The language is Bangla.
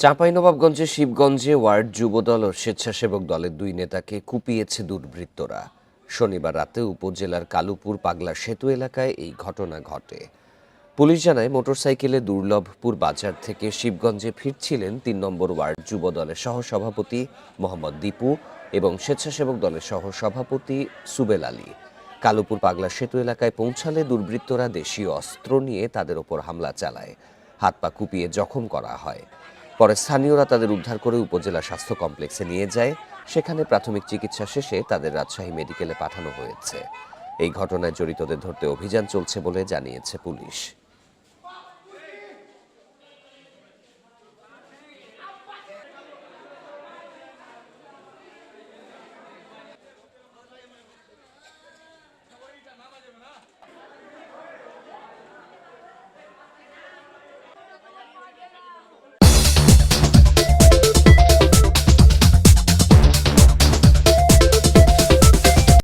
চাঁপাইনবাবগঞ্জের শিবগঞ্জে ওয়ার্ড যুবদল ও স্বেচ্ছাসেবক দলের দুই নেতাকে কুপিয়েছে দুর্বৃত্তরা। শনিবার রাতে উপজেলার কালুপুর পাগলা সেতু এলাকায় এই ঘটনা ঘটে। পুলিশ জানায়, মোটরসাইকেলে দুর্লভপুর বাজার থেকে শিবগঞ্জে ফিরছিলেন ৩ নম্বর ওয়ার্ড যুবদলের সহসভাপতি মোহাম্মদ দীপু এবং স্বেচ্ছাসেবক দলের সহসভাপতি সুবেল আলী। কালুপুর পাগলা সেতু এলাকায় পৌঁছালে দুর্বৃত্তরা দেশীয় অস্ত্র নিয়ে তাদের ওপর হামলা চালায়। হাত পা কুপিয়ে জখম করা হয়। পরে স্থানীয়রা তাদের উদ্ধার করে উপজেলা স্বাস্থ্য কমপ্লেক্সে নিয়ে যায়। সেখানে প্রাথমিক চিকিৎসা শেষে তাদের রাজশাহী মেডিকেলে পাঠানো হয়েছে। এই ঘটনায় জড়িতদের ধরতে অভিযান চলছে বলে জানিয়েছে পুলিশ।